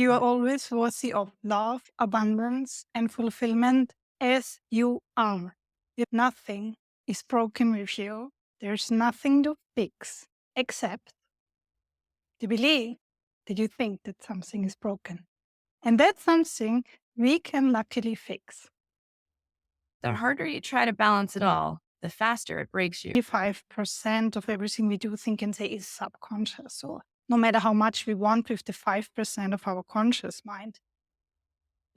You are always worthy of love, abundance, and fulfillment as you are. If nothing is broken with you, there's nothing to fix except to believe that you think that something is broken. And that's something we can luckily fix. The harder you try to balance it all, the faster it breaks you. 5% of everything we do, think, and say is subconscious. So no matter how much we want with the 5% of our conscious mind,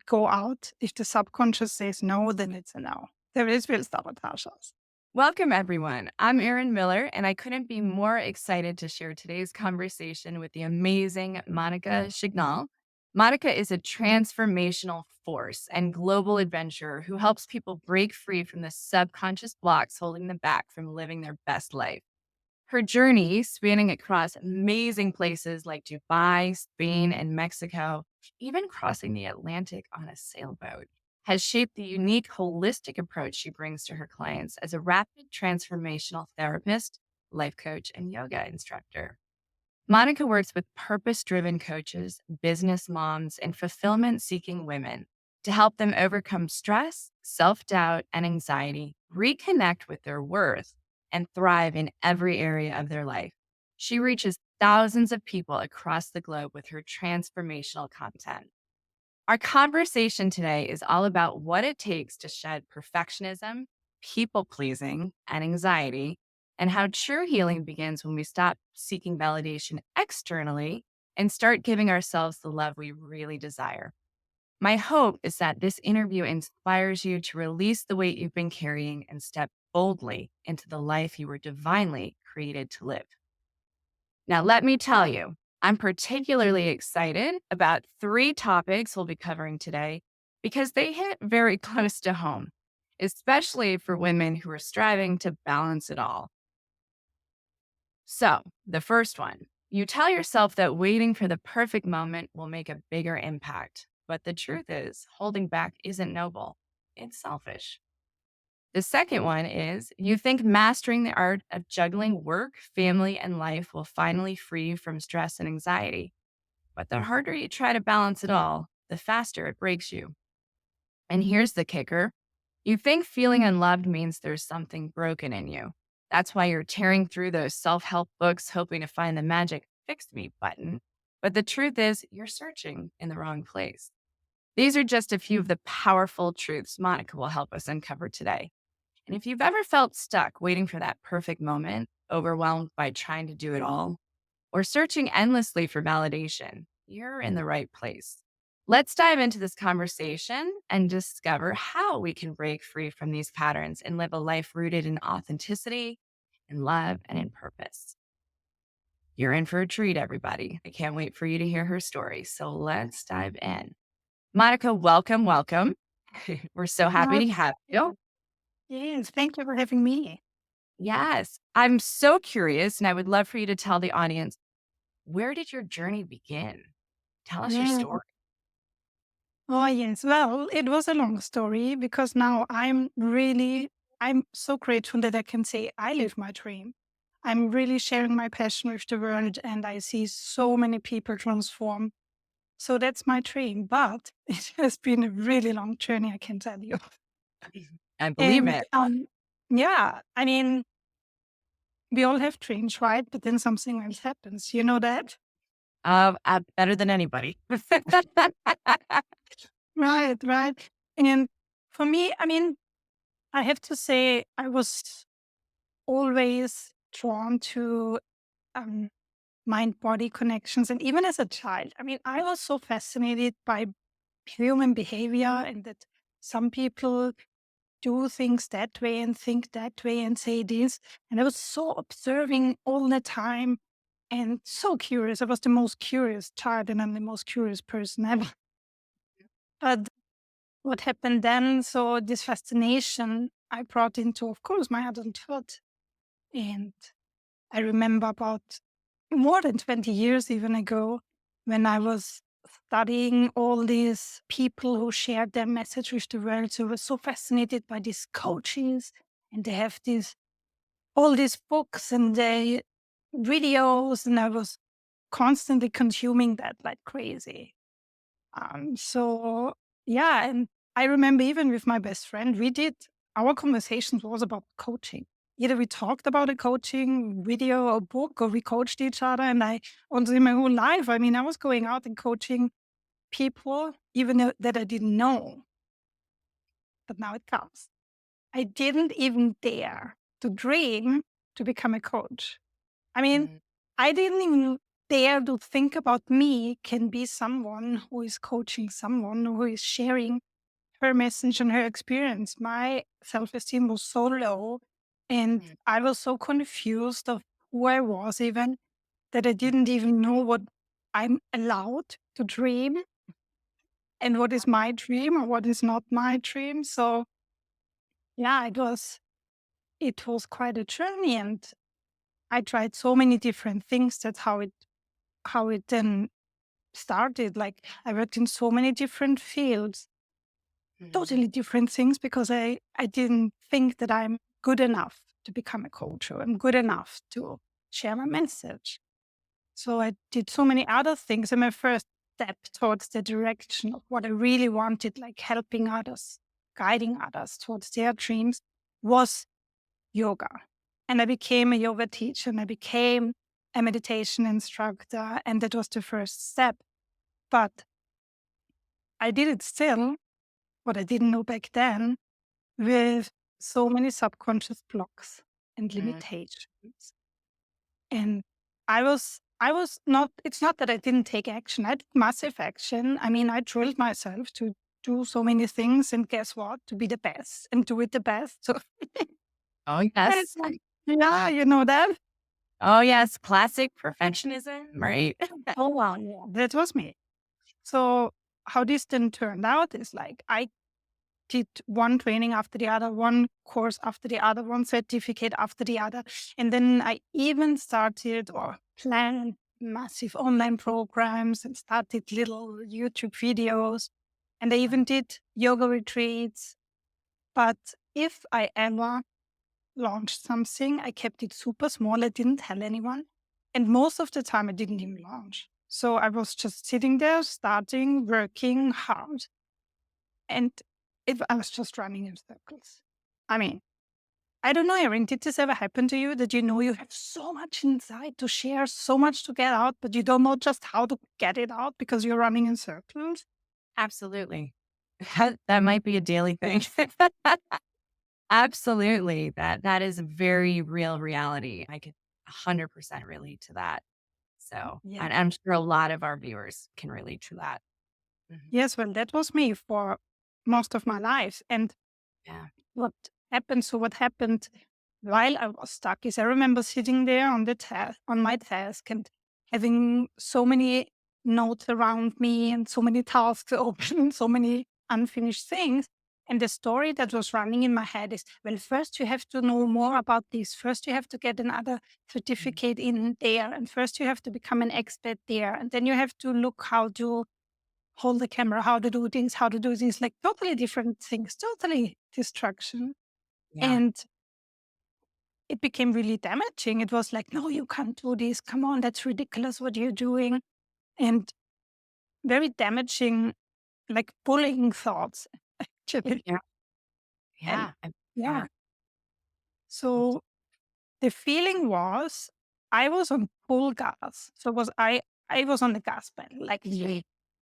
go out. If the subconscious says no, then it's a no. There is will sabotage us. Welcome, everyone. I'm Erin Miller, and I couldn't be more excited to share today's conversation with the amazing Monika Tschuggnall. Monika is a transformational force and global adventurer who helps people break free from the subconscious blocks holding them back from living their best life. Her journey, spanning across amazing places like Dubai, Spain, and Mexico, even crossing the Atlantic on a sailboat, has shaped the unique holistic approach she brings to her clients as a rapid transformational therapist, life coach, and yoga instructor. Monika works with purpose driven coaches, business moms, and fulfillment seeking women to help them overcome stress, self doubt, and anxiety, reconnect with their worth, and thrive in every area of their life. She reaches thousands of people across the globe with her transformational content. Our conversation today is all about what it takes to shed perfectionism, people pleasing, and anxiety, and how true healing begins when we stop seeking validation externally and start giving ourselves the love we really desire. My hope is that this interview inspires you to release the weight you've been carrying and step boldly into the life you were divinely created to live. Now, let me tell you, I'm particularly excited about three topics we'll be covering today because they hit very close to home, especially for women who are striving to balance it all. So, the first one, you tell yourself that waiting for the perfect moment will make a bigger impact. But the truth is, holding back isn't noble, it's selfish. The second one is you think mastering the art of juggling work, family, and life will finally free you from stress and anxiety. But the harder you try to balance it all, the faster it breaks you. And here's the kicker, you think feeling unloved means there's something broken in you. That's why you're tearing through those self help books, hoping to find the magic fix me button. But the truth is, you're searching in the wrong place. These are just a few of the powerful truths Monika will help us uncover today. And if you've ever felt stuck waiting for that perfect moment, overwhelmed by trying to do it all, or searching endlessly for validation, you're in the right place. Let's dive into this conversation and discover how we can break free from these patterns and live a life rooted in authenticity, in love, and in purpose. You're in for a treat, everybody. I can't wait for you to hear her story. So let's dive in. Monika, welcome, welcome. We're so happy Uh, to have you. yes, thank you for having me. Yes, I'm so curious, and I would love for you to tell the audience, where did your journey begin? Tell us your Mm. story. Oh, yes. Well, it was a long story because now I'm so grateful that I can say I live my dream. I'm really sharing my passion with the world and I see so many people transform. So that's my dream. But it has been a really long journey, I can tell you. I believe And it. yeah, I mean, we all have dreams, right? But then something else happens. You know that? Better than anybody. Right, right. And for me, I mean, I have to say, I was always drawn to um, mind body connections. And even as a child, I mean, I was so fascinated by human behavior and that some people do things that way and think that way and say this. And I was so observing all the time and so curious. I was the most curious child and I'm the most curious person ever. But what happened then? So this fascination I brought into, of course, my adulthood. And I remember about more than 20 years even ago when I was studying all these people who shared their message with the world. So I was so fascinated by these coaches and they have all these books and they videos and I was constantly consuming that like crazy. So yeah, and I remember even with my best friend, our conversations was about coaching. Either we talked about a coaching video or book, or we coached each other. And I also in my whole life, I mean, I was going out and coaching people, even that I didn't know. But now it comes. I didn't even dare to dream to become a coach. I mean, Mm, I didn't even dare to think about me can be someone who is coaching someone who is sharing her message and her experience. My self esteem was so low and mm, I was so confused of who I was, even that I mm, didn't even know what I'm allowed to dream and what is my dream or what is not my dream. So, yeah, it was quite a journey and I tried so many different things. That's how it then started. Like I worked in so many different fields, mm, totally different things because I didn't think that I'm good enough to become a coach or I'm good enough to share my message. So I did so many other things. And my first step towards the direction of what I really wanted, like helping others, guiding others towards their dreams, was yoga. And I became a yoga teacher and I became a meditation instructor. And that was the first step. But I did it still, what I didn't know back then, with so many subconscious blocks and mm. limitations. And I was not, it's not that I didn't take action. I took massive action. I mean, I drilled myself to do so many things and guess what? To be the best and do it the best. So Oh, it's yes. like, yeah, you know that? Oh, yes. Classic perfectionism, right? Oh wow, yeah. That was me. So how this then turned out is like I did one training after the other, one course after the other, one certificate after the other. And then I even started or planned massive online programs and started little YouTube videos. And I even Wow. did yoga retreats. But if I ever launched something, I kept it super small. I didn't tell anyone. And most of the time, I didn't even launch. So I was just sitting there, starting, working hard. And I was just running in circles. I mean, I don't know, Erin, did this ever happen to you that you know you have so much inside to share, so much to get out, but you don't know just how to get it out because you're running in circles? Absolutely. That might be a daily thing. Absolutely. That is a very real reality. I could 100% relate to that. So, Yeah. and I'm sure a lot of our viewers can relate to that. Mhm. Yes, well, that was me for most of my life. And Yeah. what happened while I was stuck is I remember sitting there on my task and having so many notes around me and so many tasks open, so many unfinished things. And the story that was running in my head is, well, first you have to know more about this. First you have to get another Mhm. certificate in there. And first you have to become an expert there. And then you have to look how to hold the camera, how to do things, how to do things, like totally different things, totally distraction. Yeah. And it became really damaging. It was like, no, you can't do this. Come on, that's ridiculous what you're doing. And very damaging, like bullying thoughts, actually. Yeah. And Yeah. yeah. Yeah. So the feeling was I was on full gas. So I was on the gas pedal, like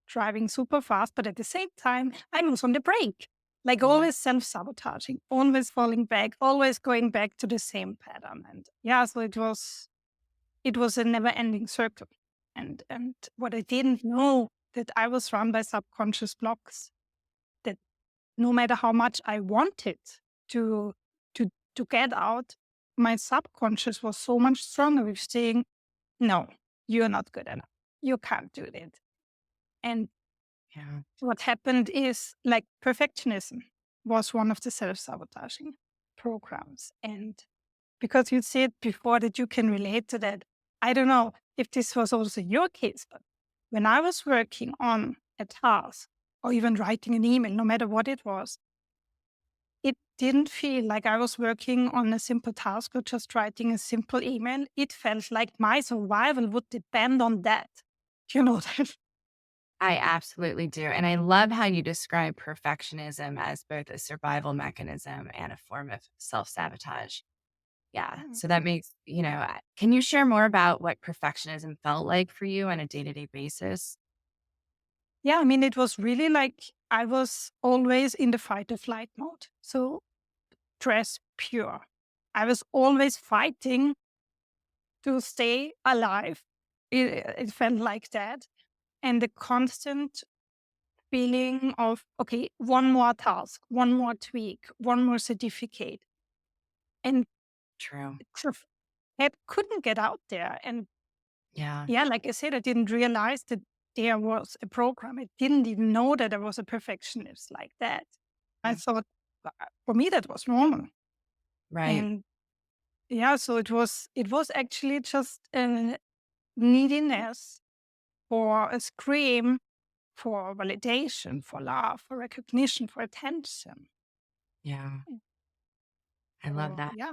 driving super fast, but at the same time, I was on the brake. Like Mhm. always self-sabotaging, always falling back, always going back to the same pattern. And yeah, so it was a never-ending circle. And what I didn't know that I was run by subconscious blocks, that no matter how much I wanted to to get out, my subconscious was so much stronger with saying, "No, you're not good enough. You can't do it." And Yeah. what happened is like perfectionism was one of the self-sabotaging programs. And because you said before that you can relate to that, I don't know if this was also your case, but when I was working on a task or even writing an email, no matter what it was, it didn't feel like I was working on a simple task or just writing a simple email. It felt like my survival would depend on that. You know that? I absolutely do. And I love how you describe perfectionism as both a survival mechanism and a form of self sabotage. Yeah. Mm. So that makes, can you share more about what perfectionism felt like for you on a day to day basis? Yeah, I mean, it was really like I was always in the fight or flight mode. So stress pure. I was always fighting to stay alive. It felt like that. And the constant feeling of, okay, one more task, one more tweak, one more certificate. And True. sort of head couldn't get out there. And Yeah. yeah, like I said, I didn't realize that there was a program. I didn't even know that I was a perfectionist like that. I thought for me that was normal. Right. And yeah, so it was actually just a neediness for a scream for validation, for love, for recognition, for attention. Yeah. I love So that. yeah.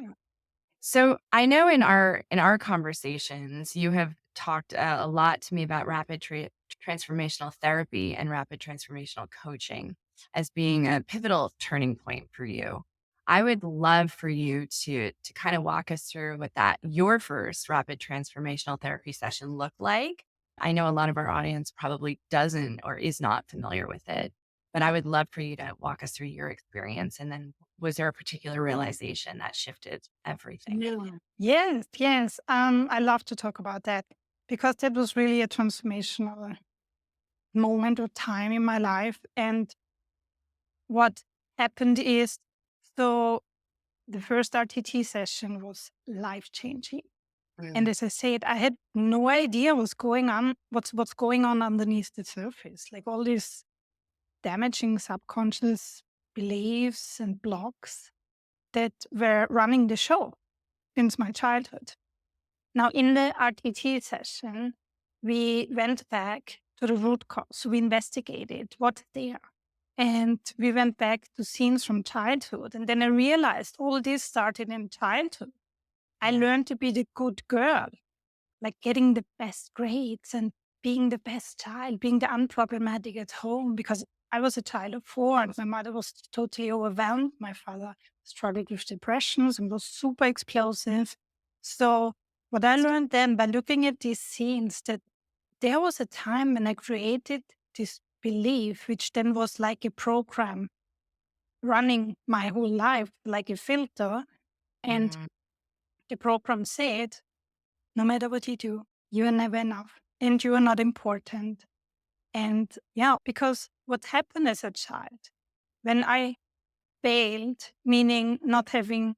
So I know in our conversations, you have talked a lot to me about transformational therapy and rapid transformational coaching as being a pivotal turning point for you. I would love for you to kind of walk us through what that your first rapid transformational therapy session looked like. I know a lot of our audience probably doesn't or is not familiar with it, but I would love for you to walk us through your experience, and then was there a particular realization that shifted everything? Yeah. Yes, yes. I love to talk about that because that was really a transformational moment or time in my life. And what happened is, so the first RTT session was life changing. And Mm, as I said, I had no idea what's going on underneath the surface, like all these damaging subconscious beliefs and blocks that were running the show since my childhood. Now, in the RTT session, we went back to the root cause. We investigated what's there. And we went back to scenes from childhood. And then I realized all this started in childhood. I yeah, learned to be the good girl, like getting the best grades and being the best child, being the unproblematic at home because I was a child of four and my mother was totally overwhelmed. My father struggled with depressions and was super explosive. So, what I learned then by looking at these scenes that there was a time when I created this belief, which then was like a program running my whole life, like a filter. And mhm, the program said, no matter what you do, you are never enough and you are not important. And yeah, because what happened as a child, when I failed, meaning not having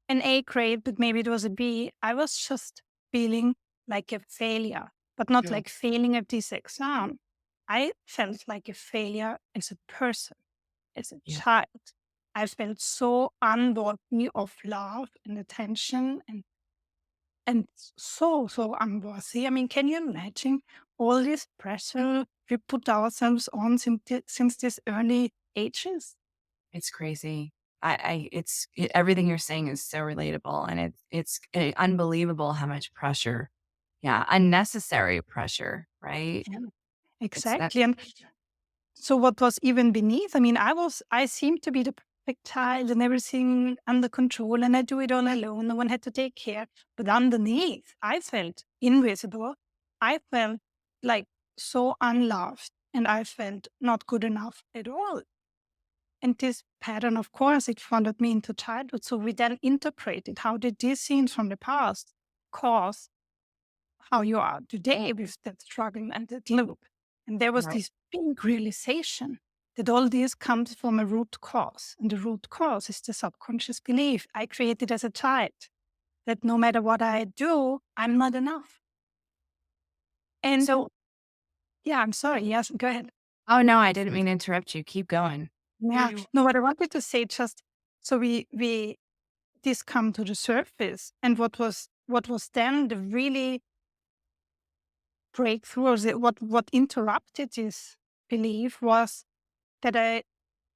an A grade, but maybe it was a B, I was just feeling like a failure, but not mm, like failing at this exam. I felt like a failure as a person, as a yeah, child. I felt so unworthy of love and attention and so unworthy. I mean, can you imagine all this pressure we put ourselves on since these early ages? it's crazy. Everything you're saying is so relatable, and it's unbelievable how much pressure, yeah, unnecessary pressure, right? Yeah. It's that, Exactly. And so what was even beneath? I mean, I seemed to be the perfect child and everything under control and I do it all alone. No one had to take care. But underneath, I felt invisible. I felt like so unloved and I felt not good enough at all. And this pattern, of course, it followed me into childhood. So we then interpreted how did these scenes from the past cause how you are today with that struggle and that loop. And there was right. this big realization that all this comes from a root cause. And the root cause is the subconscious belief I created as a child that no matter what I do, I'm not enough. And So, yeah, I'm sorry. Yes, go ahead. oh no, I didn't mean to interrupt you. Keep going. Yeah. No, what I wanted to say just so we this come to the surface and what was then the really breakthrough or what interrupted this belief was that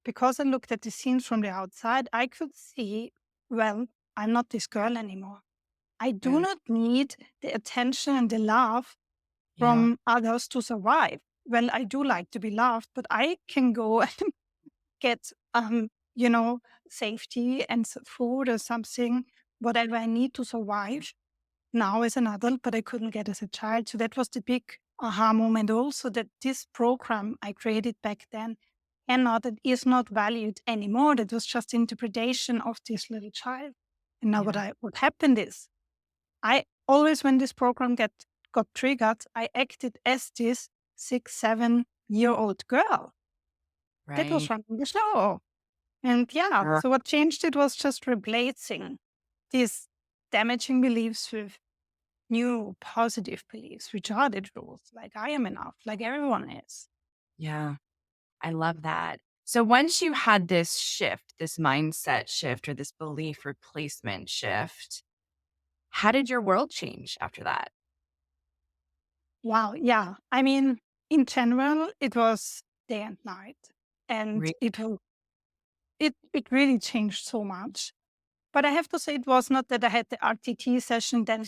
because I looked at the scenes from the outside, I could see, well, I'm not this girl anymore. I do Mm, not need the attention and the love yeah, from others to survive. well, I do like to be loved, but I can go and get, you know, safety and food or something, whatever I need to survive now as an adult, but I couldn't get as a child. So that was the big aha moment also, that this program I created back then cannot and is not valued anymore. That was just interpretation of this little child. And now Yeah. what happened is I always, when this program got triggered, I acted as this 6, 7 year old girl that was Right. running the show. And yeah, Sure. so what changed it was just replacing these damaging beliefs with new positive beliefs, which are the truth. Like I am enough, like everyone is. Yeah. I love that. So once you had this shift, this mindset shift or this belief replacement shift, how did your world change after that? Wow. Yeah. I mean, in general, it was day and night. And it really changed so much. But I have to say, it was not that I had the RTT session, then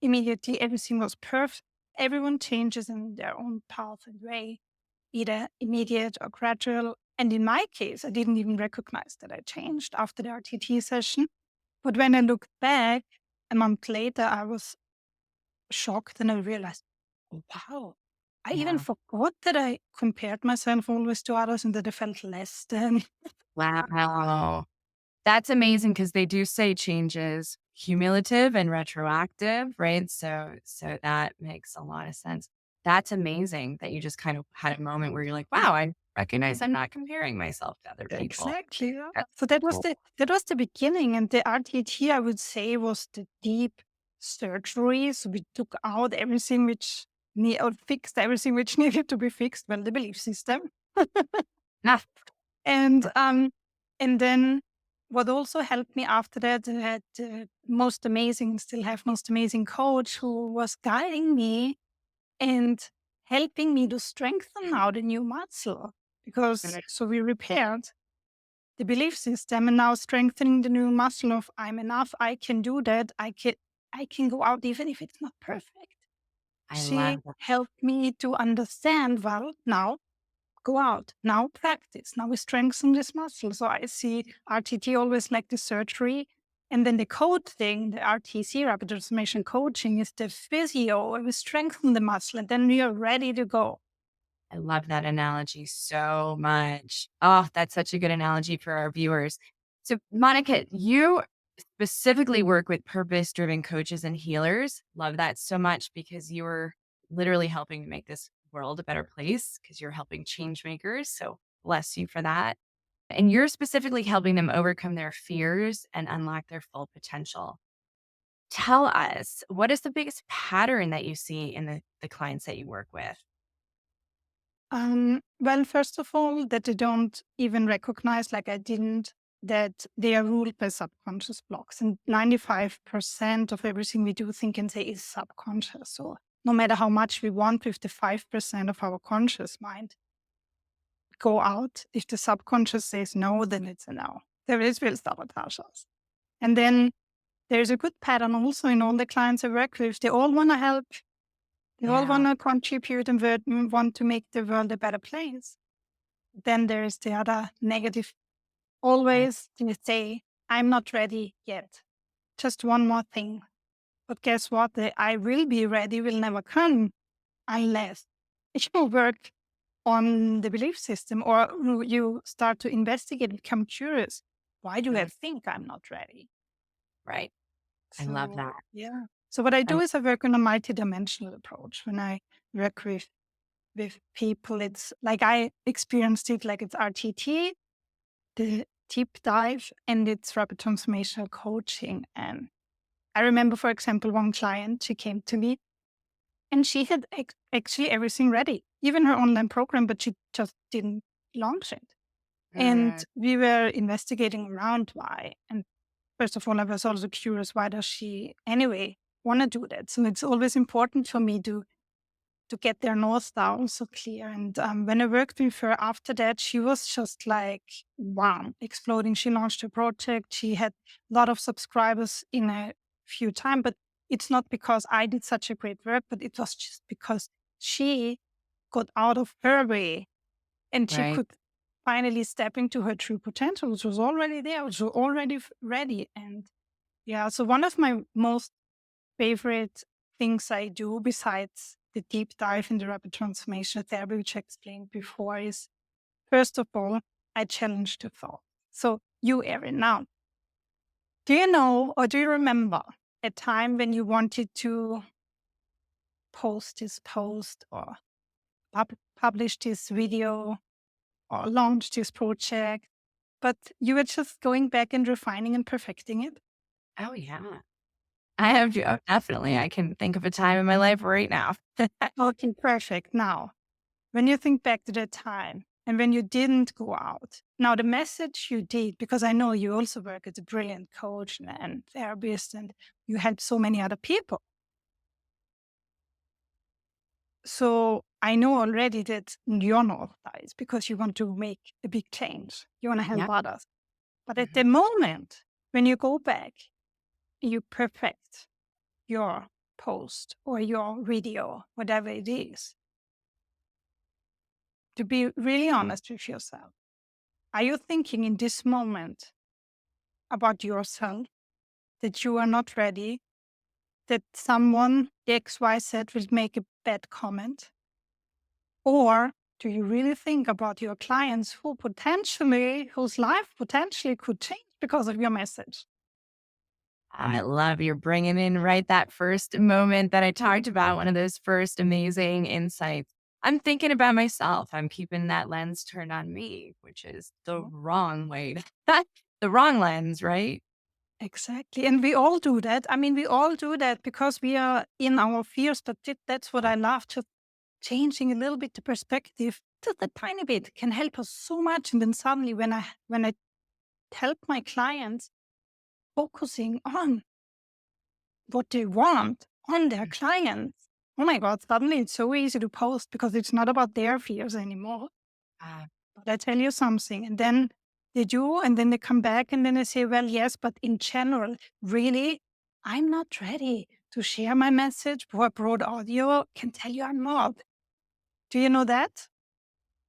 immediately everything was perfect. Everyone changes in their own path and way, either immediate or gradual. And in my case, I didn't even recognize that I changed after the RTT session. But when I looked back a month later, I was shocked and I realized, oh, wow, I even Yeah. forgot that I compared myself always to others and that I felt less than. Wow. That's amazing because they do say change is cumulative and retroactive, right? So that makes a lot of sense. That's amazing that you just kind of had a moment where you're like, wow, I recognize I'm not comparing myself to other people. Exactly. Yeah. That's So that was cool. the beginning, and the RTT I would say was the deep surgery. So we took out everything which or fixed everything which needed to be fixed. Well, the belief system, Ah, and and then what also helped me after that, I had the most amazing, still have most amazing coach who was guiding me and helping me to strengthen now the new muscle because good. so we repaired the belief system and now strengthening the new muscle of I'm enough, I can do that, I can go out even if it's not perfect. I She love that. helped me to understand, well, now go out, now practice, now we strengthen this muscle. So I see RTT always like the surgery. And then the code thing, the RTC, rapid transformation coaching, is the physio, where we strengthen the muscle and then we are ready to go. I love that analogy so much. Oh, that's such a good analogy for our viewers. So, Monica, you specifically work with purpose driven coaches and healers. Love that so much because you're literally helping to make this world a better place because you're helping change makers. So, bless you for that. And you're specifically helping them overcome their fears and unlock their full potential. Tell us, what is the biggest pattern that you see in the clients that you work with? Well, first of all, that they don't even recognize, like I didn't, that they are ruled by subconscious blocks. And 95% of everything we do, think, and say is subconscious. So no matter how much we want with the 5% of our conscious mind, go out. If the subconscious says no, then it's a no. There is will sabotage us. And then there's a good pattern also in all the clients I work with. They all want to help. They all Yeah, want to contribute and want to make the world a better place. Then there is the other negative. right. Always they say, I'm not ready yet. Just one more thing. But guess what? The I will be ready will never come unless you work on the belief system or you start to investigate, become curious. Why do I Mm, think I'm not ready? right. I love that. So, yeah. So, what I I do is I work on a multidimensional approach. When I work with people, it's like I experienced it like it's RTT, the deep dive, and it's rapid transformational coaching. And I remember, for example, one client, she came to me and she had actually everything ready, even her online program, but she just didn't launch it. And mm, we were investigating around why. And first of all, I was also curious, why does she anyway want to do that? So it's always important for me to get their North Star also clear. And when I worked with her after that, she was just like, wow, exploding. She launched her project. She had a lot of subscribers in a few time, but it's not because I did such a great work, but it was just because she got out of her way and she Right. could finally step into her true potential, which was already there, which was already ready. And yeah, so one of my most favorite things I do besides the deep dive in the rapid transformational therapy, which I explained before, is first of all, I challenge the thought. So you, Erin, now, do you know or do you remember a time when you wanted to post this post or publish this video or launch this project, but you were just going back and refining and perfecting it? Oh, yeah. I have to, oh, definitely. I can think of a time in my life right now. Okay, perfect. Now, when you think back to that time and when you didn't go out, now the message you did, because I know you also work as a brilliant coach and therapist and you help so many other people. So I know already that you're not that because you want to make a big change. You want to help Yeah. others. But at the Mhm. moment, when you go back, you perfect your post or your video, whatever it is, to be really honest with yourself. Are you thinking in this moment about yourself that you are not ready, that someone, XYZ, will make a bad comment? Or do you really think about your clients whose life potentially could change because of your message? I love you're bringing in right that first moment that I talked about, one of those first amazing insights. I'm thinking about myself. I'm keeping that lens turned on me, which is the Yeah. wrong way the wrong lens, right? Exactly. And we all do that. I mean, we all do that because we are in our fears, but that's what I love. Just changing a little bit the perspective, just a tiny bit, can help us so much. And then suddenly when I help my clients focusing on what they want, on their clients, oh my God, suddenly it's so easy to post because it's not about their fears anymore. Uh, But I tell you something, and then they do, and then they come back, and then they say, well, yes, but in general, really, I'm not ready to share my message. Broad audio can tell you I'm not. Do you know that?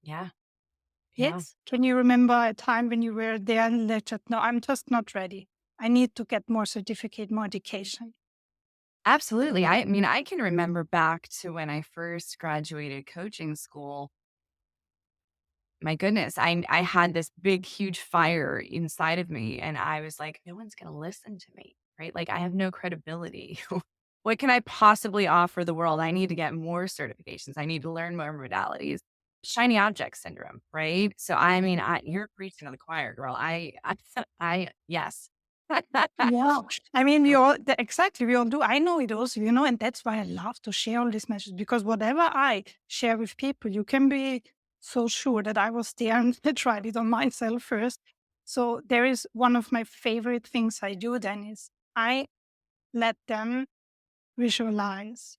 yeah, yeah. Yes. Can you remember a time when you were there and they just, no, I'm just not ready. I need to get more certificate, more education. Absolutely. I mean, I can remember back to when I first graduated coaching school. My goodness, I had this big, huge fire inside of me, and I was like, "No one's gonna listen to me," right? Like, I have no credibility. What can I possibly offer the world? I need to get more certifications. I need to learn more modalities. Shiny object syndrome, right? So, I mean, you're preaching to the choir, girl. I yes. Yeah. I mean, we all, exactly, we all do. I know it also, and that's why I love to share all these messages because whatever I share with people, you can be so sure that I was there and I tried it on myself first. So there is one of my favorite things I do then is I let them visualize.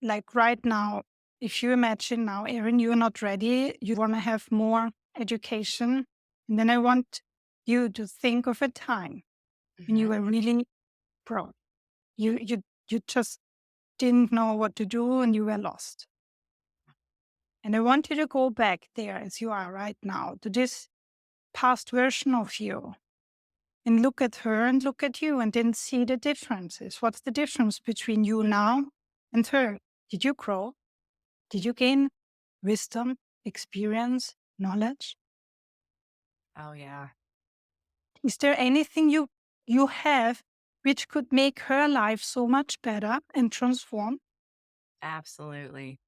Like right now, if you imagine now, Erin, you're not ready, you want to have more education. And then I want you to think of a time when you Mhm. were really broke. You just didn't know what to do and you were lost. And I want you to go back there as you are right now to this past version of you and look at her and look at you and then see the differences. What's the difference between you now and her? Did you grow? Did you gain wisdom, experience, knowledge? Oh, yeah. Is there anything you have which could make her life so much better and transform? Absolutely.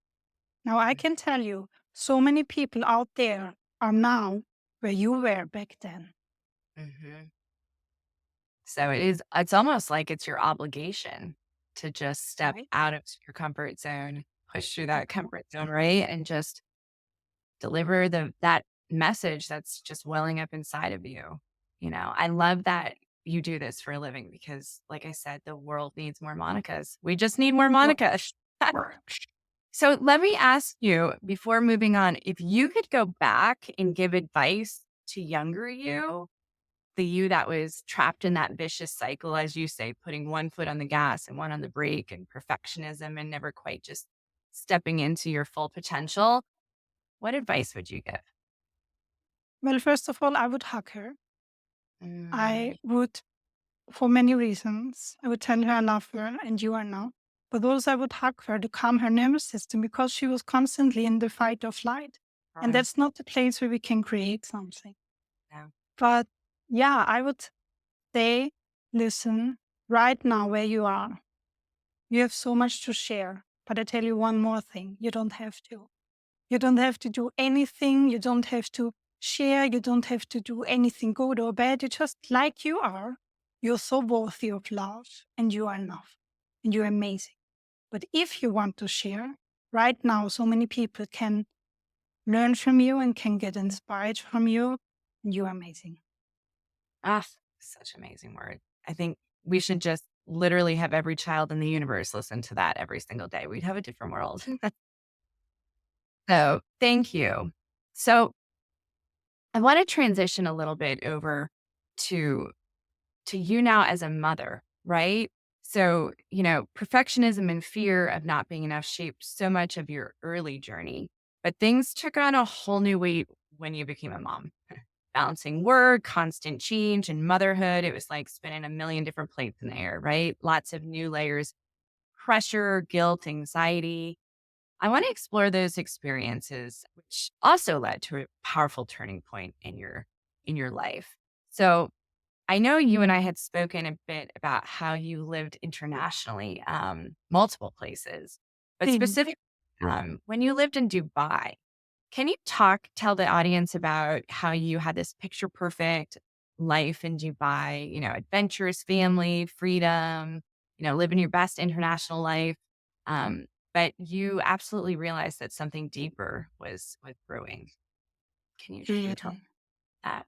Now, I can tell you, so many people out there are now where you were back then, Mhm. So it's almost like it's your obligation to just step right? out of your comfort zone, push through that Exactly. comfort zone, right? And just deliver that message that's just welling up inside of you. I love that you do this for a living because like I said, the world needs more Monikas. We just need more Monikas. So let me ask you before moving on, if you could go back and give advice to younger you, the you that was trapped in that vicious cycle, as you say, putting one foot on the gas and one on the brake and perfectionism and never quite just stepping into your full potential, what advice would you give? Well, first of all, I would hug her. I Mm, would, for many reasons, I would tell her I love her and you are now. But also, I would hug her to calm her nervous system because she was constantly in the fight or flight. And right. that's not the place where we can create something. Yeah. But yeah, I would say, listen, right now where you are, you have so much to share. But I tell you one more thing, you don't have to. You don't have to do anything. You don't have to share. You don't have to do anything good or bad. You just like you are. You're so worthy of love and you are enough and you're amazing. But if you want to share, right now, so many people can learn from you and can get inspired from you. And you're amazing. Ah, such amazing word. I think we should just literally have every child in the universe listen to that every single day. We'd have a different world. So thank you. So I want to transition a little bit over to you now as a mother, right? So, perfectionism and fear of not being enough shaped so much of your early journey, but things took on a whole new weight when you became a mom. Balancing work, constant change, and motherhood. It was like spinning a million different plates in the air, right? Lots of new layers, pressure, guilt, anxiety. I want to explore those experiences, which also led to a powerful turning point in your life. So I know you and I had spoken a bit about how you lived internationally, multiple places, but Mm. specifically when you lived in Dubai. Can you tell the audience about how you had this picture perfect life in Dubai, adventurous family, freedom, living your best international life. Um, but you absolutely realized that something deeper was brewing. Can you tell Mm. that?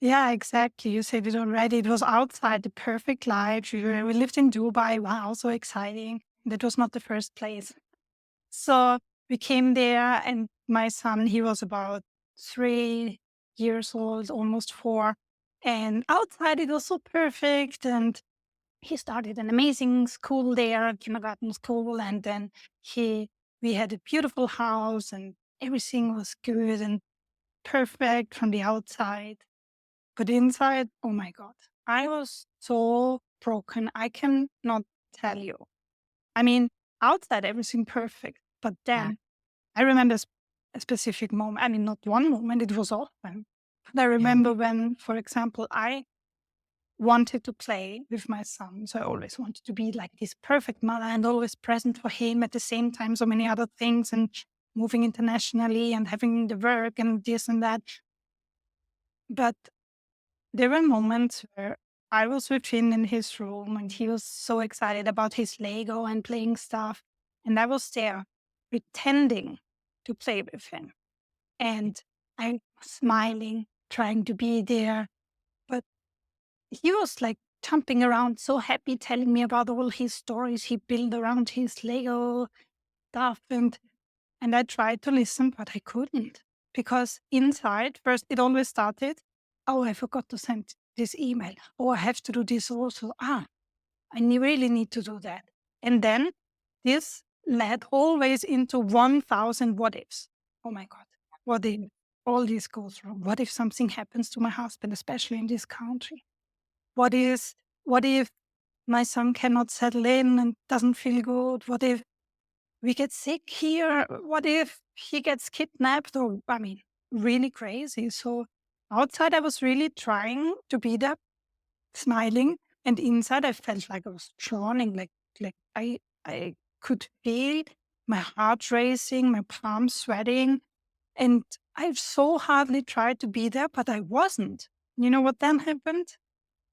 Yeah, exactly. You said it already. It was outside the perfect life. We lived in Dubai. Wow, so exciting. That was not the first place. So we came there, and my son, he was about 3 years old, almost four. And outside, it was so perfect. And he started an amazing school there, kindergarten school. And then we had a beautiful house, and everything was good and perfect from the outside. But inside, oh my God, I was so broken. I cannot tell you. I mean, outside, everything perfect. But Yeah. then I remember a specific moment. I mean, not one moment, it was often. But I Yeah. remember when, for example, I wanted to play with my son. So I always wanted to be like this perfect mother and always present for him at the same time, so many other things and moving internationally and having the work and this and that. But there were moments where I was with him in his room and he was so excited about his Lego and playing stuff. And I was there pretending to play with him. And I was smiling, trying to be there. But he was like jumping around, so happy, telling me about all his stories he built around his Lego stuff. And I tried to listen, but I couldn't. Because inside, first, it always started, oh, I forgot to send this email. Oh, I have to do this also. Really need to do that. And then this led always into 1,000 what ifs. Oh my God. What if all this goes wrong? What if something happens to my husband, especially in this country? What is, what if my son cannot settle in and doesn't feel good? What if we get sick here? What if he gets kidnapped? Or, I mean, really crazy. So outside, I was really trying to be there, smiling, and inside, I felt like I was drowning. I could feel my heart racing, my palms sweating, and I've so hardly tried to be there, but I wasn't. You know what then happened?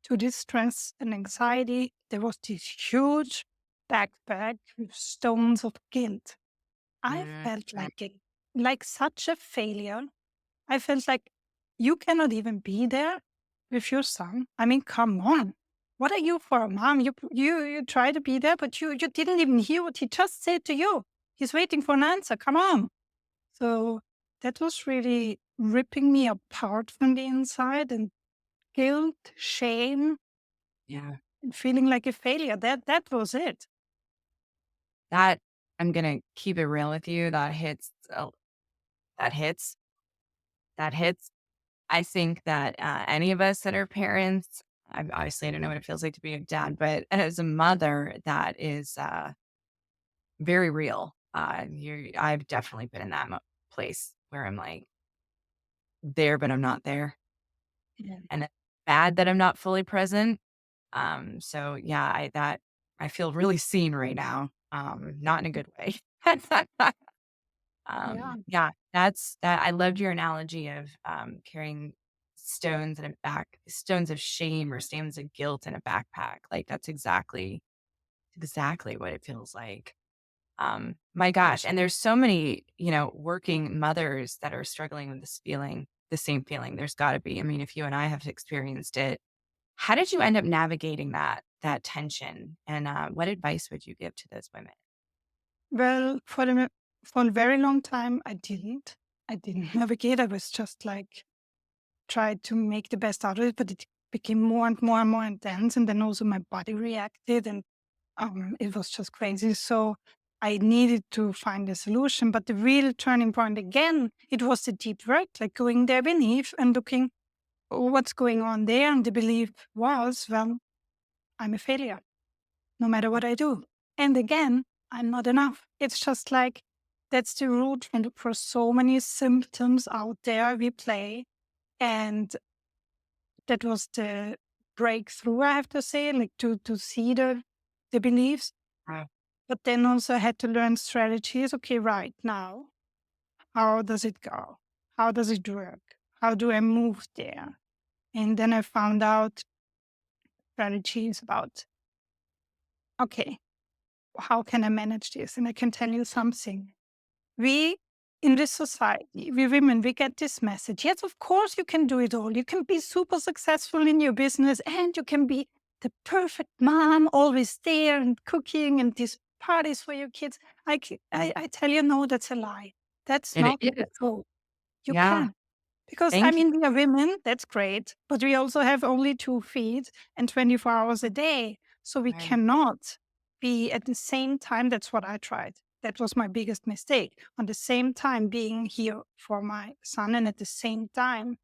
To this stress and anxiety, there was this huge backpack with stones of guilt. I Mm, felt like such a failure. I felt like you cannot even be there with your son. I mean, come on. What are you for a mom? You try to be there, but you didn't even hear what he just said to you. He's waiting for an answer. Come on. So that was really ripping me apart from the inside, and guilt, shame, yeah. and feeling like a failure. That was it. I'm gonna keep it real with you. That hits. That hits. I think that, any of us that are parents, I don't know what it feels like to be a dad, but as a mother, that is, very real. I've definitely been in that place where I'm, like, there, but I'm not there, Yeah. and it's bad that I'm not fully present. So, yeah, I feel really seen right now, not in a good way. Yeah. Yeah, that's that I loved your analogy of, carrying stones of shame or stones of guilt in a backpack. Like, that's exactly what it feels like. My gosh, and there's so many, working mothers that are struggling with the same feeling. There's gotta be. I mean, if you and I have experienced it, how did you end up navigating that tension? And, what advice would you give to those women? Well, for a very long time, I didn't. I didn't navigate. I was just like tried to make the best out of it, but it became more and more and more intense. And then also my body reacted, and it was just crazy. So I needed to find a solution. But the real turning point again, it was the deep work, like going there beneath and looking what's going on there. And the belief was, well, I'm a failure no matter what I do. And again, I'm not enough. It's just like that's the root and for so many symptoms out there we play. And that was the breakthrough, I have to say, like to see the beliefs. Wow. But then also I had to learn strategies. Okay, right now, how does it go? How does it work? How do I move there? And then I found out strategies about, okay, how can I manage this? And I can tell you something. We in this society, we women, we get this message. Yes, of course you can do it all. You can be super successful in your business and you can be the perfect mom, always there and cooking and these parties for your kids. I tell you, no, that's a lie. That's And it not is. true. You Yeah. can. Because I Thank you. mean, we are women, that's great, but we also have only 2 feet and 24 hours a day. So we Right. cannot be at the same time. That's what I tried. That was my biggest mistake. On the same time, being here for my son, and at the same time,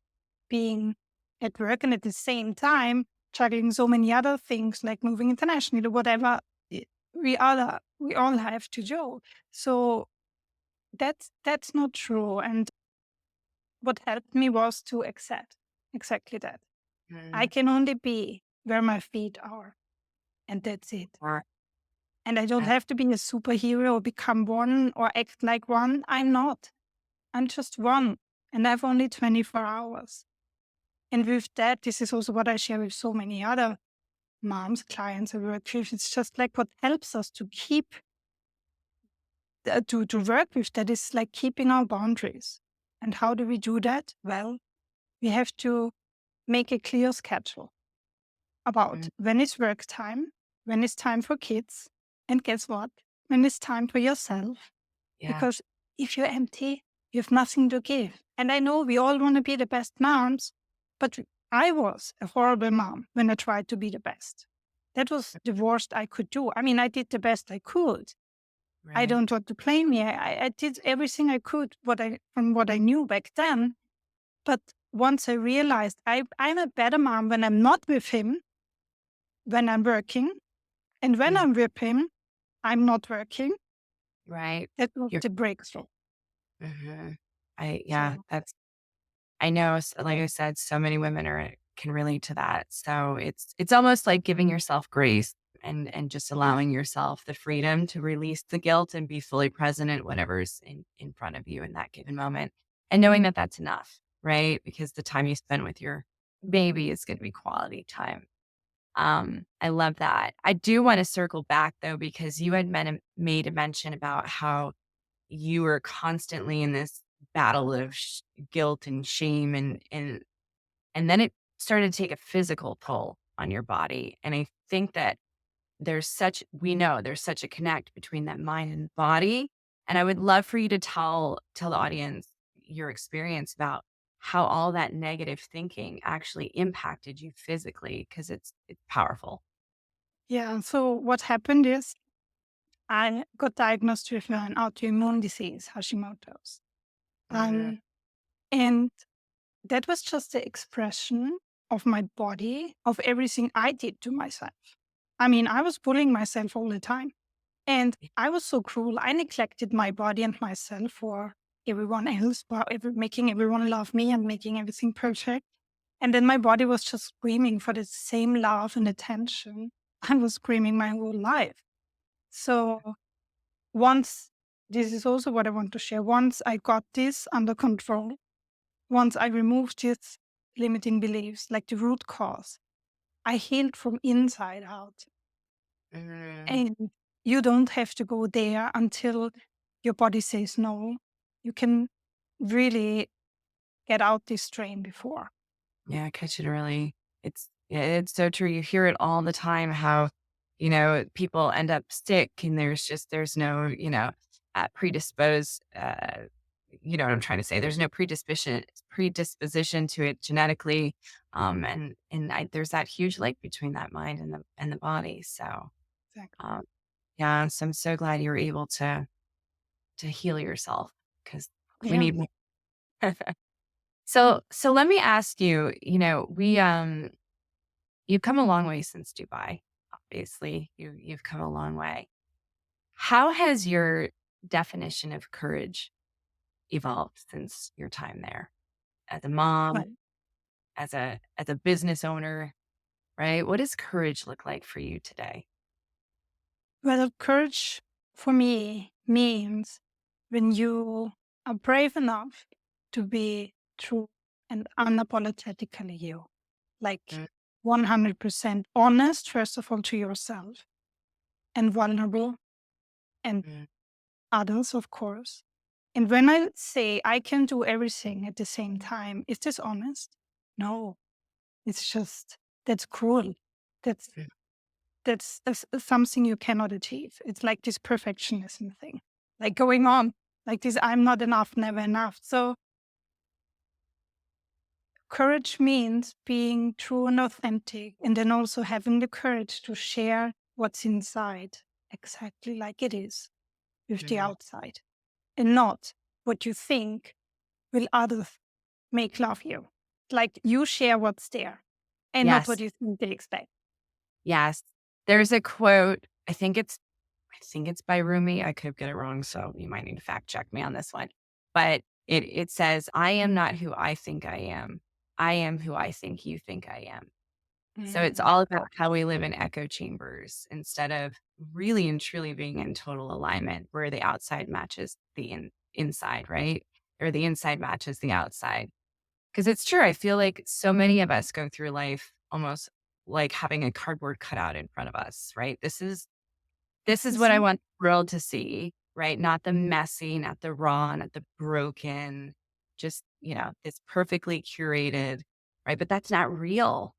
being at work, and at the same time, juggling so many other things like moving internationally, whatever we all have to do. So that's not true. And what helped me was to accept exactly that. I Mm, can only be where my feet are, and that's it. or And I don't that have to be a superhero or become one or act like one. I'm not. I'm just one, and I have only 24 hours. And with that, this is also what I share with so many other moms, clients I work with. It's just like what helps us to keep, to work with that is like keeping our boundaries. And how do we do that? Well, we have to make a clear schedule about mm, when is work time, when is time for kids, and guess what? When is time for yourself. yeah. Because if you're empty, you have nothing to give. And I know we all want to be the best moms, but I was a horrible mom when I tried to be the best. That was the worst I could do. I mean, I did the best I could. I Right. don't want to blame me. I did everything I could from what I knew back then. But once I realized I'm a better mom when I'm not with him, when I'm working, and when Mhm. I'm with him, I'm not working. Right. That was You're the breakthrough. mhm. Yeah, So I know, like I said, so many women can relate to that. So it's almost like giving yourself grace and just allowing yourself the freedom to release the guilt and be fully present at whatever's in front of you in that given moment. And knowing that that's enough, right? Because the time you spend with your baby is going to be quality time. I love that. I do want to circle back though, because you had made a mention about how you were constantly in this battle of guilt and shame and then it started to take a physical toll on your body. And I think that we know there's such a connect between that mind and body. And I would love for you to tell the audience your experience about how all that negative thinking actually impacted you physically because it's powerful. yeah, so what happened is I got diagnosed with an autoimmune disease, Hashimoto's. Mm, Um, and that was just the expression of my body, of everything I did to myself. I mean, I was bullying myself all the time. And I was so cruel. I neglected my body and myself for everyone else, but making everyone love me and making everything perfect. And then my body was just screaming for the same love and attention I was screaming my whole life. So once, this is also what I want to share. Once I got this under control, once I removed these limiting beliefs, like the root cause, I healed from inside out. mm. And you don't have to go there until your body says no. You can really get out this strain before. Yeah, catch it early. Yeah, it's so true. You hear it all the time how, people end up sick and there's no, predisposed you know what I'm trying to say. There's no predisposition to it genetically. There's that huge link between that mind and the body. So Exactly. um yeah, so I'm so glad you were able to heal yourself because we Yeah. need more. So let me ask you, you've come a long way since Dubai. Obviously, you've come a long way. How has your definition of courage evolved since your time there? As a mom, But as a business owner, right? What does courage look like for you today? well, courage for me means when you are brave enough to be true and unapologetically you, like Mm, 100% honest, first of all, to yourself and vulnerable and mm, others, of course. And when I say I can do everything at the same time, is this honest? No, it's just that's cruel. That's mm. that's something you cannot achieve. It's like this perfectionism thing, like going on like this. I'm not enough, never enough. So courage means being true and authentic, and then also having the courage to share what's inside exactly like it is with the Mm. outside, and not what you think will others make love you. Like you share what's there and not what Yes, you think they expect. yes. There's a quote. I think it's by Rumi. I could get it wrong, so you might need to fact check me on this one. But it says, "I am not who I think I am. I am who I think you think I am." So it's Mm. all about how we live in echo chambers instead of really and truly being in total alignment where the outside matches the inside, right? Or the inside matches the outside. Because it's true. I feel like so many of us go through life almost like having a cardboard cutout in front of us, right? This is This what I is want the world to see, right? Not the messy, not the raw, not the broken, just, it's perfectly curated, right? But that's not real.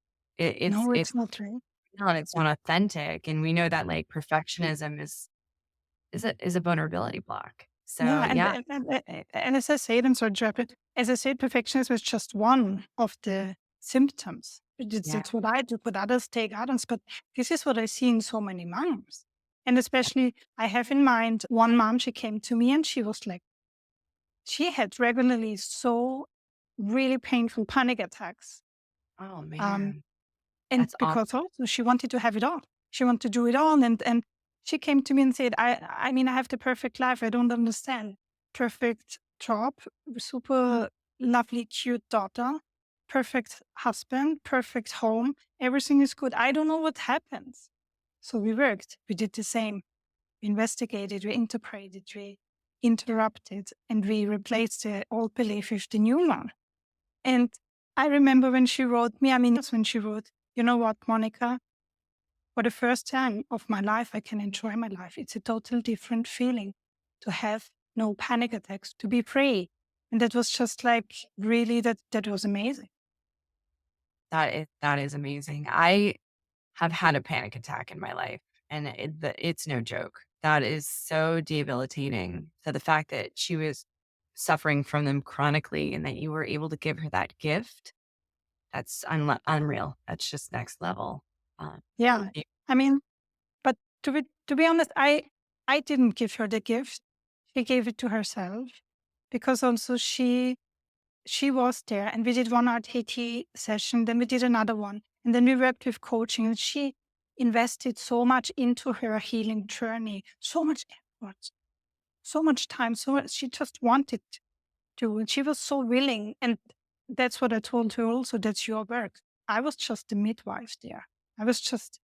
no, It's it's not true. real and it's not authentic. And we know that like perfectionism is a vulnerability block. So Yeah, yeah. and as I said, I'm sorry to interrupt it. As I said, perfectionism is just one of the symptoms. Yeah. That's what I do, but others take others. But this is what I see in so many moms. And especially, I have in mind one mom, she came to me and she was like, she had regularly so really painful panic attacks. Oh Um, man. And That's awful. because also she wanted to have it all. She wanted to do it all. And she came to me and said, I mean, I have the perfect life. I don't understand. Perfect job, super lovely, cute daughter, perfect husband, perfect home. Everything is good. I don't know what happens. So we worked. We did the same. We investigated, we interpreted, we interrupted, and we replaced the old belief with the new one. And I remember when she wrote me, I mean, that's when she wrote, you know what, Monica, for the first time of my life, I can enjoy my life. It's a total different feeling to have no panic attacks, to be free. And that was just like really, that was amazing. That is amazing. I have had a panic attack in my life, and it's no joke. That is so debilitating. So the fact that she was suffering from them chronically and that you were able to give her that gift, that's unreal. That's just next level. Uh, Yeah. y- I mean, but to be honest, I didn't give her the gift. She gave it to herself because also she was there, and we did one RTT session, then we did another one, and then we worked with coaching, and she invested so much into her healing journey, so much effort, so much time, so much, she just wanted to, and she was so willing. And that's what I told her also, that's your work. I was just the midwife there. I was just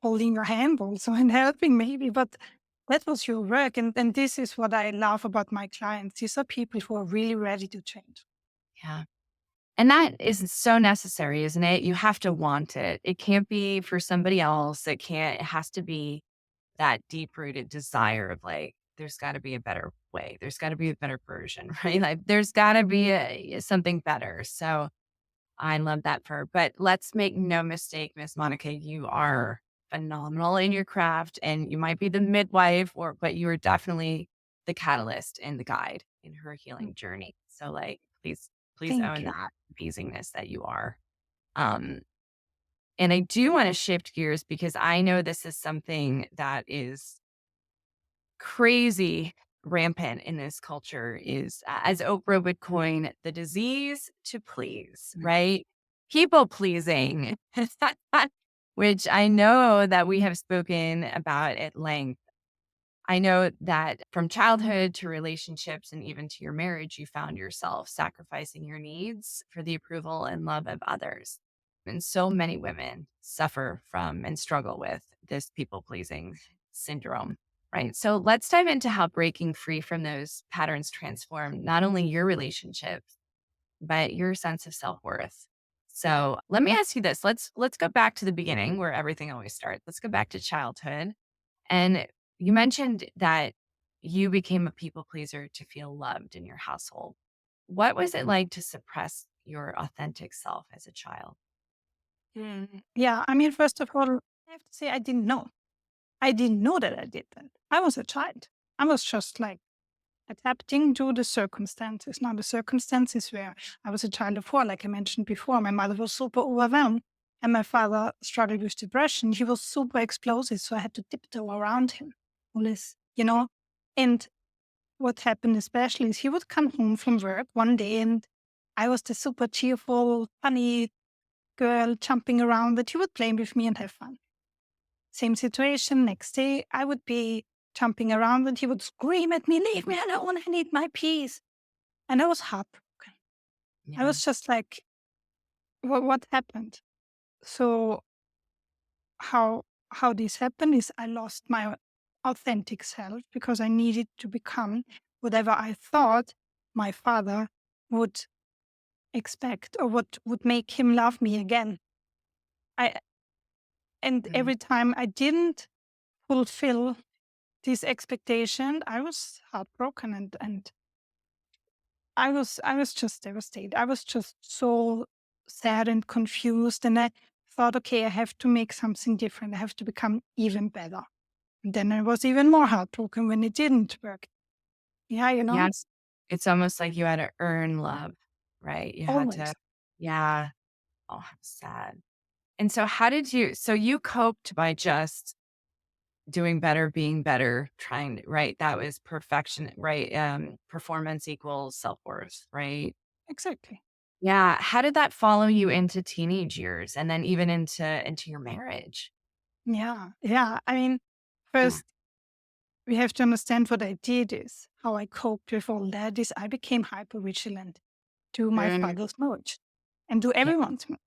holding your hand also and helping maybe, but that was your work. And this is what I love about my clients. These are people who are really ready to change. Yeah. And that is so necessary, isn't it? You have to want it. It can't be for somebody else. It has to be that deep rooted desire of like, there's got to be a better way. There's got to be a better version, right? Like, there's got to be something better. So I love that for her. But let's make no mistake, Miss Monika, you are phenomenal in your craft and you might be the midwife but you are definitely the catalyst and the guide in her Mm, healing journey. So like, please thank own you. that amazingness that you are. Um, and I do want to shift gears because I know this is something that is crazy rampant in this culture is, as Oprah would coin, the disease to please, Mm. right? People pleasing, which I know that we have spoken about at length. I know that from childhood to relationships and even to your marriage, you found yourself sacrificing your needs for the approval and love of others. And so many women suffer from and struggle with this people pleasing syndrome, right? So let's dive into how breaking free from those patterns transform not only your relationships, but your sense of self-worth. So let me ask you this. Let's go back to the beginning where everything always starts. Let's go back to childhood. And you mentioned that you became a people pleaser to feel loved in your household. What was it like to suppress your authentic self as a child? Yeah, I mean, first of all, I have to say I didn't know. I didn't know that I did that. I was a child. I was just like adapting to the circumstances. Now, the circumstances where I was a child of four, like I mentioned before, my mother was super overwhelmed and my father struggled with depression. He was super explosive, so I had to tiptoe around him. All this, you know? And what happened especially is he would come home from work one day and I was the super cheerful, funny girl jumping around, but he would play with me and have fun. Same situation next day, I would be jumping around and he would scream at me, "Leave me alone, I need my peace." And I was heartbroken. I Yeah. was just like, what happened? So how how this happened is I lost my authentic self because I needed to become whatever I thought my father would expect or what would make him love me again. I and Mm. every time I didn't fulfill this expectation, I was heartbroken and I was just devastated. I was just so sad and confused. And I thought, okay, I have to make something different. I have to become even better. And then I was even more heartbroken when it didn't work. Yeah, Yes. It's almost like you had to earn love, right? You had to, always. yeah. Oh, how sad. And so so you coped by just doing better, being better, right? That was perfection, right? Performance equals self-worth, right? Exactly. Yeah. How did that follow you into teenage years and then even into your marriage? Yeah. Yeah. I mean, Yeah. first we have to understand what I did is how I coped with all that is I became hyper vigilant to my Mm, father's mood and to yeah. everyone's mood.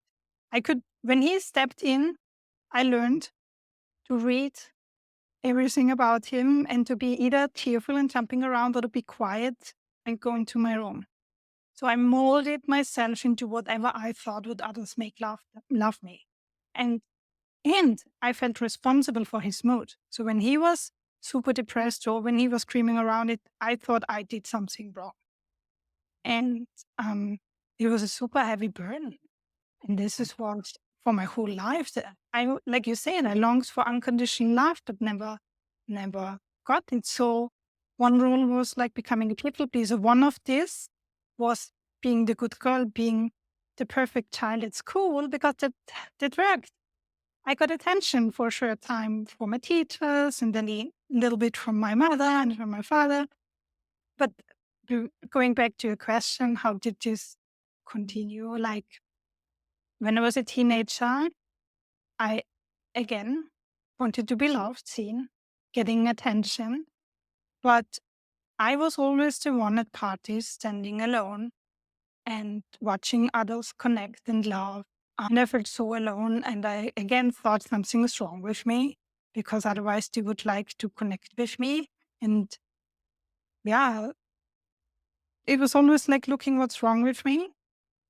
I could when he stepped in, I learned to read everything about him and to be either tearful and jumping around or to be quiet and go into my room. So I molded myself into whatever I thought would others make love me. And and I felt responsible for his mood. So when he was super depressed or when he was screaming around it, I thought I did something wrong. And it was a super heavy burden. And this is what for my whole life that like you said, I longed for unconditional love, but never got it. So one rule was like becoming a people pleaser. One of this was being the good girl, being the perfect child at school because that worked. I got attention for a short time from my teachers and then a little bit from my mother and from my father. But going back to your question, how did this continue? Like when I was a teenager, I again wanted to be loved, seen, getting attention. But I was always the one at parties standing alone and watching others connect and love. And I felt so alone. And I again thought something is wrong with me because otherwise they would like to connect with me. And yeah, it was always like looking what's wrong with me.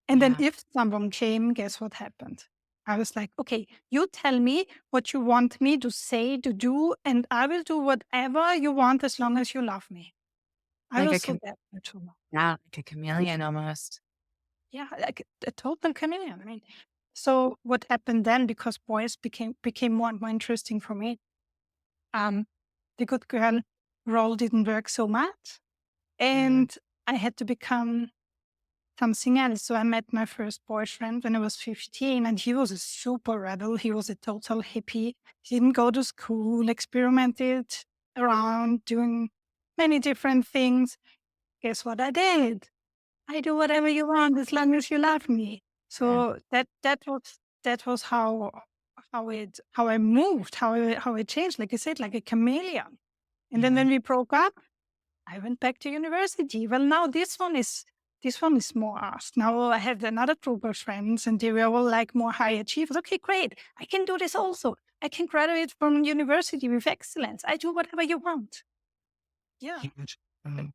And then Yeah. if someone came, guess what happened? I was like, okay, you tell me what you want me to say, to do, and I will do whatever you want as long as you love me. I Like was a so desperate for love. yeah, like a chameleon almost. Yeah, like a total chameleon. I mean, so what happened then? Because boys became more and more interesting for me. Um, the good girl role didn't work so much, Mm, and I had to become something else. So I met my first boyfriend when I was 15, and he was a super rebel. He was a total hippie. He didn't go to school, experimented around doing many different things. Guess what I did? I do whatever you want as long as you love me. yeah. So that was how I moved, how I changed. Like I said, like a chameleon. And then Yeah. when we broke up, I went back to university. Well, now this one is more asked. Now I have another group of friends, and they were all like more high achievers. Okay, great. I can do this also. I can graduate from university with excellence. I do whatever you want. Yeah. Huge. Mm.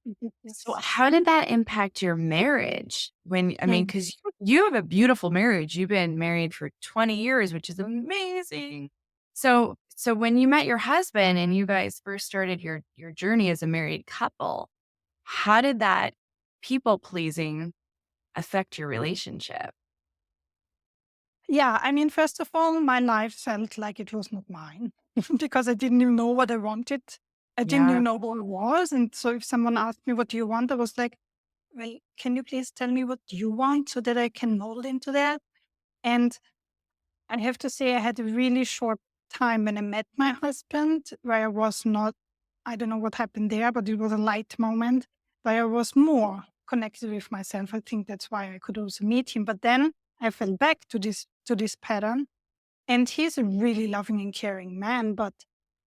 So Yes. how did that impact your marriage? When I mean, Mm. because you have a beautiful marriage. You've been married for 20 years, which is amazing. So when you met your husband and you guys first started your journey as a married couple, how did that people pleasing affect your relationship? Yeah, I mean, first of all, my life felt like it was not mine because I didn't even know what I wanted. I didn't Yeah. even know who I was. And so if someone asked me, what do you want? I was like, well, can you please tell me what you want so that I can mold into that? And I have to say, I had a really short time when I met my husband where I was not, I don't know what happened there, but it was a light moment where I was more connected with myself. I think that's why I could also meet him. But then I fell back to this pattern. And he's a really loving and caring man, but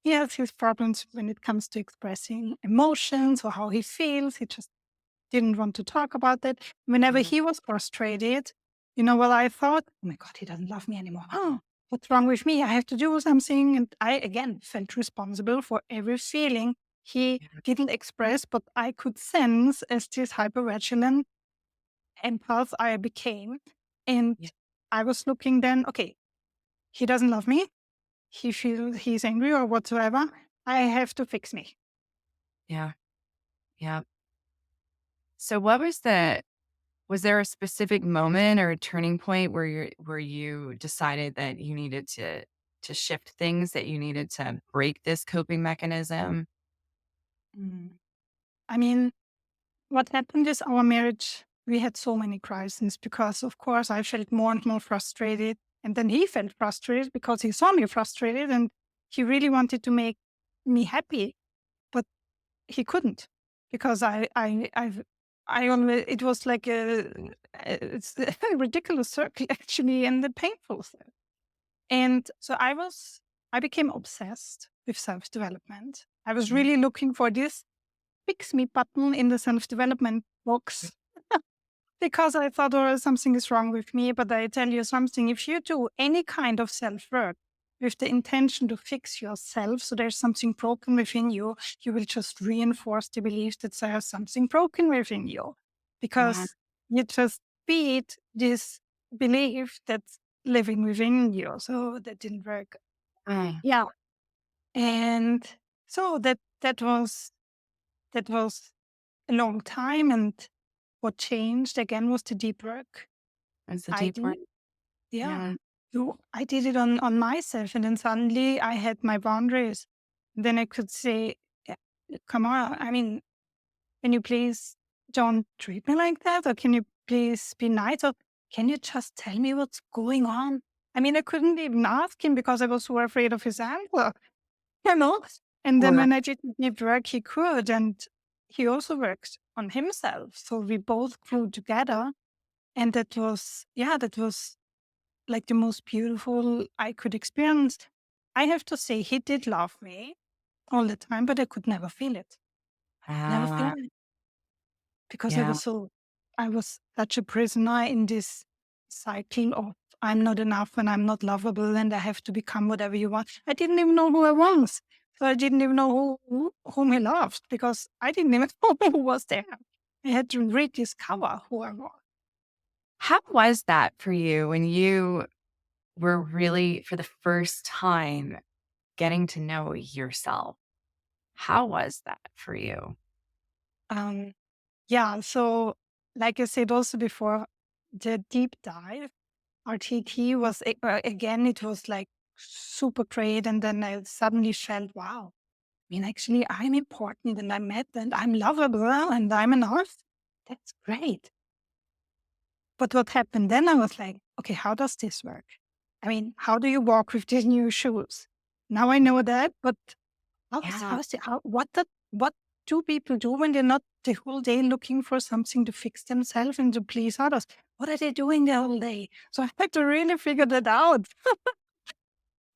he has his problems when it comes to expressing emotions or how he feels. He just didn't want to talk about that. Whenever Mhm. he was frustrated, you know what I thought? Oh my God, he doesn't love me anymore. Oh, what's wrong with me? I have to do something. And I, again, felt responsible for every feeling he Yeah. didn't express, but I could sense as this hyper vigilant empath I became. And Yeah. I was looking then, okay, he doesn't love me. He feels he's angry or whatsoever. I have to fix me. Yeah. Yeah. So what was the was there a specific moment or a turning point where you decided that you needed to shift things, that you needed to break this coping mechanism? Mm. I mean, what happened is our marriage, we had so many crises because, of course, I felt more and more frustrated. And then he felt frustrated because he saw me frustrated and he really wanted to make me happy, but he couldn't because I always, it was like it's a ridiculous circle actually and the painful circle. And so I became obsessed with self development. I was Mhm. really looking for this fix me button in the self development box because I thought, oh, something is wrong with me. But I tell you something, if you do any kind of self work with the intention to fix yourself, so there's something broken within you, you will just reinforce the belief that there's something broken within you Yeah. because you just feed this belief that's living within you. So that didn't work. Mm. Yeah. And so that was a long time. And what changed again was the deep work It's a I deep did. one. Yeah. Yeah. So I did it on myself. And then suddenly I had my boundaries. Then I could say, "Yeah, come on. I mean, can you please don't treat me like that? Or can you please be nice? Or can you just tell me what's going on? I mean, I couldn't even ask him because I was so afraid of his answer, you know? And then Or when I didn't need work, he could. And he also works on himself. So we both grew together. And that was, yeah, that was like the most beautiful I could experience. I have to say, he did love me all the time, but I could never feel it. Never feel uh, it because yeah. I was such a prisoner in this cycle of I'm not enough and I'm not lovable and I have to become whatever you want. I didn't even know who I was. So I didn't even know whom he loved because I didn't even know who was there. I had to rediscover who I was. How was that for you when you were really, for the first time, getting to know yourself? How was that for you? Um, yeah, so like I said also before, the deep dive RTT was again, it was like super great. And then I suddenly felt, wow, I mean, actually, I'm important and I'm met and I'm lovable and I'm enough. That's great. But what happened then? I was like, okay, how does this work? I mean, how do you walk with these new shoes? Now I know that, but Yeah. how's the, what do people do when they're not the whole day looking for something to fix themselves and to please others? What are they doing the whole day? So I had to really figure that out.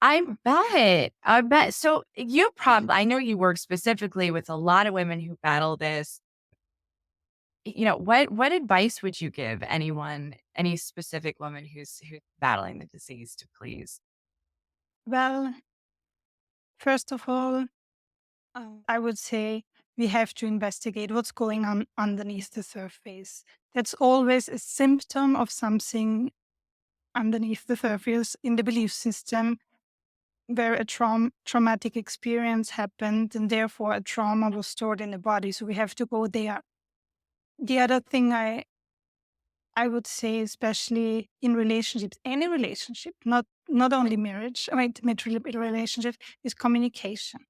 I bet. I bet. So you probably, I know you work specifically with a lot of women who battle this. What advice would you give anyone, any specific woman who's battling the disease to please? Well, first of all, I would say we have to investigate what's going on underneath the surface. That's always a symptom of something underneath the surface in the belief system where a traumatic experience happened and therefore a trauma was stored in the body. So we have to go there. The other thing I would say, especially in relationships, any relationship, not only marriage, I mean, intimate relationship, is communication.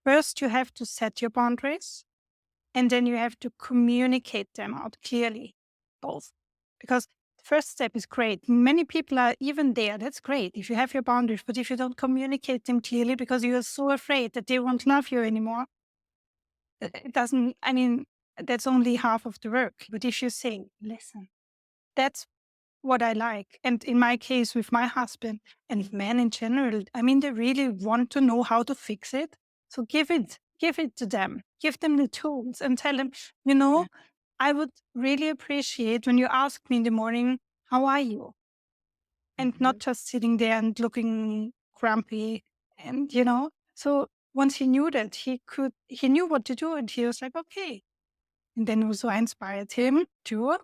First, you have to set your boundaries. And then you have to communicate them out clearly, both. Because the first step is great. Many people are even there. That's great if you have your boundaries. But if you don't communicate them clearly because you are so afraid that they won't love you anymore, it doesn't, I mean, that's only half of the work. But if you say, listen, that's what I like. And in my case with my husband and men in general, I mean, they really want to know how to fix it. So give it to them, give them the tools and tell them, you Yeah. know, I would really appreciate when you ask me in the morning, how are you? And not Mhm. just sitting there and looking grumpy. And, so once he knew that he knew what to do and he was like, okay, and then also I inspired him to,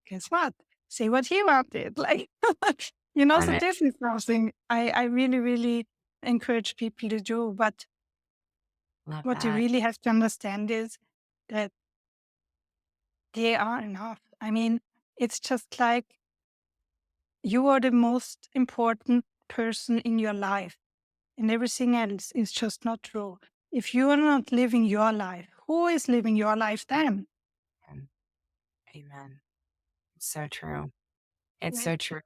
guess what? Say what he wanted. Like, On so it. this is something I really, really encourage people to do. But Love what you that. really have to understand is that they are enough. I mean, it's just like you are the most important person in your life, and everything else is just not true. If you are not living your life, who is living your life then? And amen. It's so true. It's Right. so true.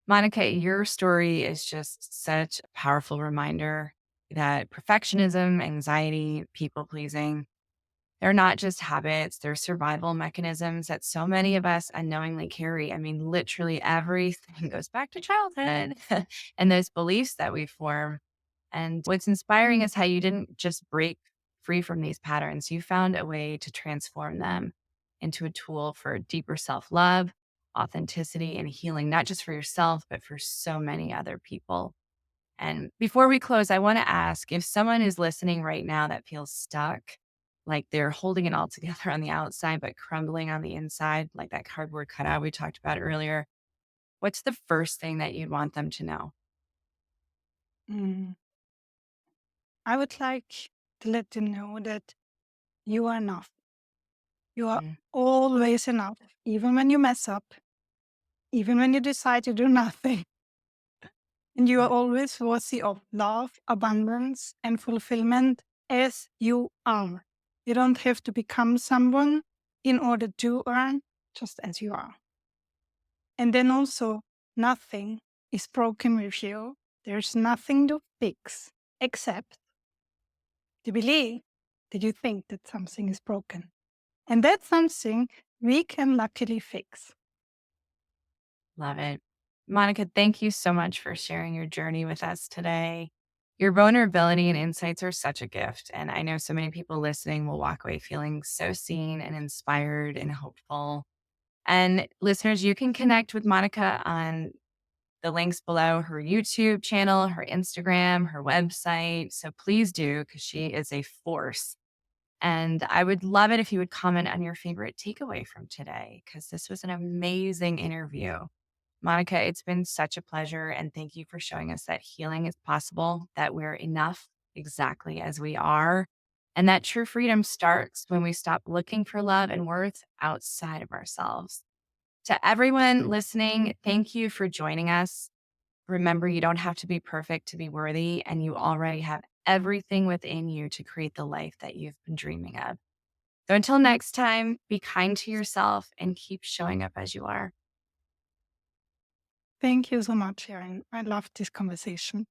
Monica, your story is just such a powerful reminder that perfectionism, anxiety, people pleasing, they're not just habits, they're survival mechanisms that so many of us unknowingly carry. I mean, literally everything goes back to childhood and those beliefs that we form. And what's inspiring is how you didn't just break free from these patterns. You found a way to transform them into a tool for deeper self love, authenticity, and healing, not just for yourself, but for so many other people. And before we close, I want to ask if someone is listening right now that feels stuck, like they're holding it all together on the outside, but crumbling on the inside, like that cardboard cutout we talked about earlier, what's the first thing that you'd want them to know? Mm. I would like to let them know that you are enough. You are Mm, always enough, even when you mess up, even when you decide to do nothing. And you are mm, always worthy of love, abundance, and fulfillment as you are. You don't have to become someone in order to earn, just as you are. And then also, nothing. is broken with you, there's nothing to fix except to believe that you think that something is broken. And that's something we can luckily fix. Love it. Monika, thank you so much for sharing your journey with us today. Your vulnerability and insights are such a gift. And I know so many people listening will walk away feeling so seen and inspired and hopeful. And listeners, you can connect with Monika on the links below, her YouTube channel, her Instagram, her website. So please do, because she is a force. And I would love it if you would comment on your favorite takeaway from today, because this was an amazing interview. Monica, it's been such a pleasure. And thank you for showing us that healing is possible, that we're enough exactly as we are. And that true freedom starts when we stop looking for love and worth outside of ourselves. To everyone listening, thank you for joining us. Remember, you don't have to be perfect to be worthy, and you already have everything within you to create the life that you've been dreaming of. So until next time, be kind to yourself and keep showing up as you are. Thank you so much, Erin. I loved this conversation.